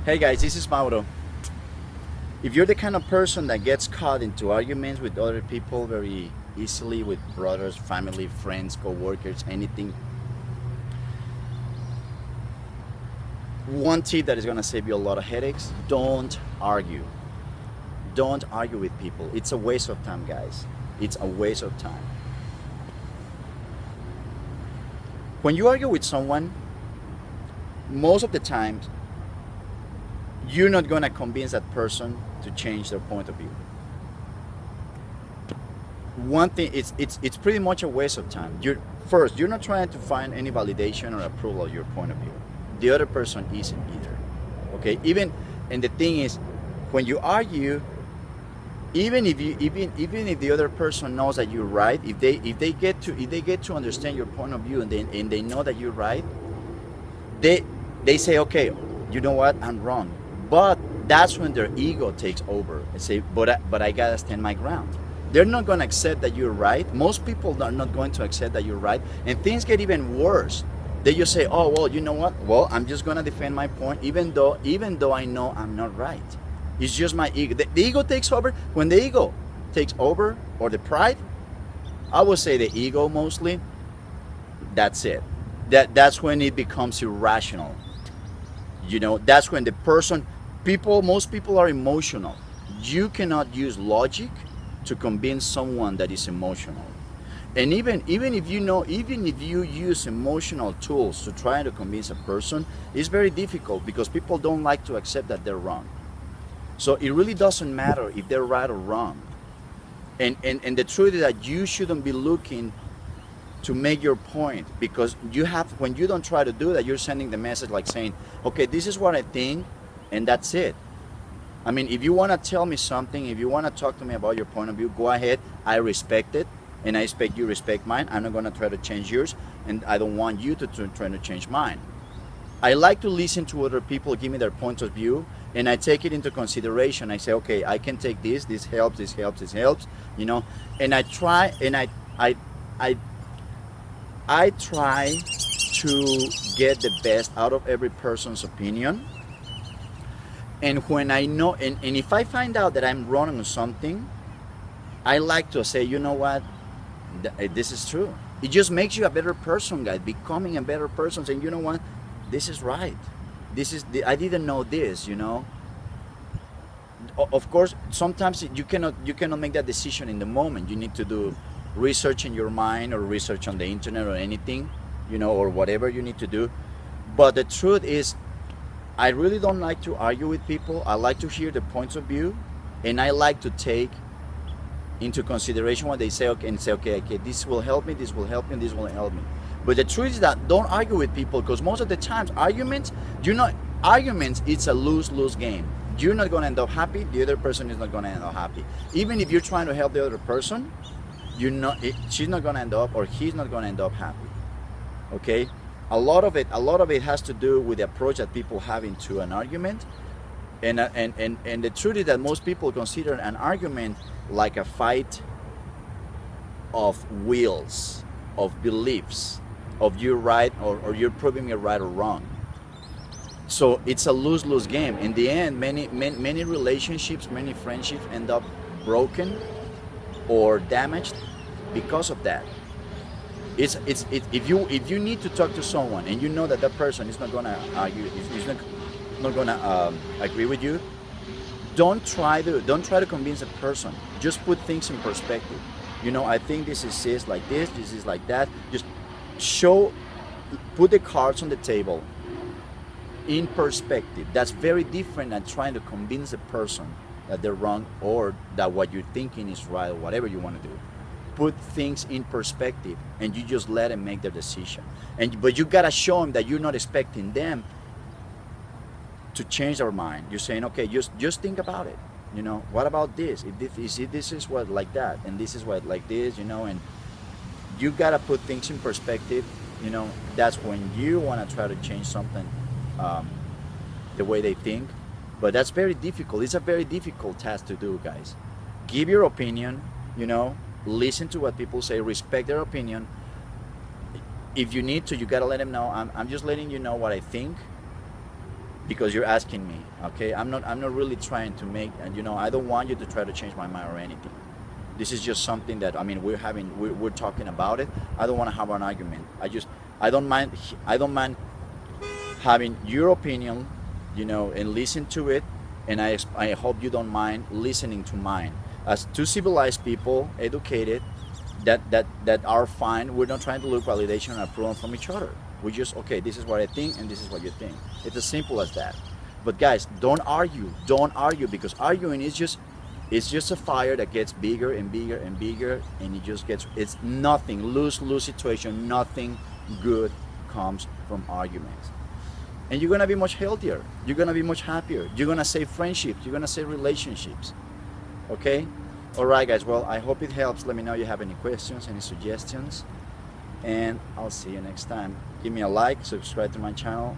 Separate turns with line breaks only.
Hey guys, this is Mauro. If you're the kind of person that gets caught into arguments with other people very easily, with brothers, family, friends, co-workers, anything, one tip that is going to save you a lot of headaches: don't argue. Don't argue with people. It's a waste of time, guys. It's a waste of time. When you argue with someone, most of the times you're not going to convince that person to change their point of view. One thing, it's pretty much a waste of time. You're not trying to find any validation or approval of your point of view. The other person isn't either. Okay, and the thing is, when you argue, even if the other person knows that you're right, if they get to understand your point of view, and they know that you're right, they say, okay, you know what, I'm wrong. But that's when their ego takes over and say, but I gotta stand my ground. They're not going to accept that you're right. Most people are not going to accept that you're right, and things get even worse. They just say, oh well, you know what, well, I'm just going to defend my point, even though I know I'm not right. It's just my ego. The ego takes over. When the ego takes over, or the pride, I would say the ego mostly, that's it. That's when it becomes irrational. That's when most people are emotional. You cannot use logic to convince someone that is emotional. And even if you use emotional tools to try to convince a person, it's very difficult, because people don't like to accept that they're wrong. So it really doesn't matter if they're right or wrong. And the truth is that you shouldn't be looking to make your point, because when you don't try to do that, you're sending the message like saying, okay, this is what I think, and that's it. I mean, if you want to tell me something, if you want to talk to me about your point of view, go ahead. I respect it, and I expect you respect mine. I'm not going to try to change yours, and I don't want you to try to change mine. I like to listen to other people give me their points of view, and I take it into consideration. I say, okay, I can take this helps, this helps, and I try, and I try to get the best out of every person's opinion. And when I know, and if I find out that I'm wrong on something, I like to say, you know what, this is true. It just makes you a better person, guys. Becoming a better person, saying, you know what, this is right. I didn't know this. Of course, sometimes you cannot make that decision in the moment. You need to do research in your mind, or research on the internet, or anything, or whatever you need to do. But the truth is, I really don't like to argue with people. I like to hear the points of view, and I like to take into consideration what they say, okay, this will help me, this will help me, and this will help me. But the truth is that don't argue with people, because most of the times arguments, it's a lose-lose game. You're not going to end up happy. The other person is not going to end up happy. Even if you're trying to help the other person, she's not going to end up, or he's not going to end up happy. Okay? A lot of it has to do with the approach that people have into an argument, and the truth is that most people consider an argument like a fight of wills, of beliefs, of you're right, or you're proving me right or wrong. So it's a lose-lose game. In the end, many relationships, many friendships end up broken or damaged because of that. If you need to talk to someone, and you know that person is not gonna argue, is not gonna agree with you, don't try to convince a person. Just put things in perspective. I think this is like this is like that. Just put the cards on the table in perspective. That's very different than trying to convince a person that they're wrong, or that what you're thinking is right, or whatever you want to do. Put things in perspective, and you just let them make their decision. But you gotta show them that you're not expecting them to change their mind. You're saying, okay, just think about it. What about this? If this is what like that, and this is what like this, and you gotta put things in perspective. That's when you want to try to change something, the way they think. But that's very difficult. It's a very difficult task to do, guys. Give your opinion. Listen to what people say, respect their opinion. If you need to, you gotta let them know, I'm just letting you know what I think, because you're asking me. Okay, I'm not really trying to make, and I don't want you to try to change my mind or anything. This is just something that, I mean, we're talking about it. I don't want to have an argument. I don't mind having your opinion, and listen to it, and I hope you don't mind listening to mine. As two civilized people, educated, that are fine. We're not trying to look validation and approval from each other. We just, okay, this is what I think, and this is what you think. It's as simple as that. But guys, don't argue. Don't argue, because arguing is just, it's just a fire that gets bigger and bigger and bigger, and it's nothing, lose situation. Nothing good comes from arguments. And you're gonna be much healthier. You're gonna be much happier. You're gonna save friendships. You're gonna save relationships. Okay? All right, guys. Well, I hope it helps. Let me know if you have any questions, any suggestions, and I'll see you next time. Give me a like, subscribe to my channel,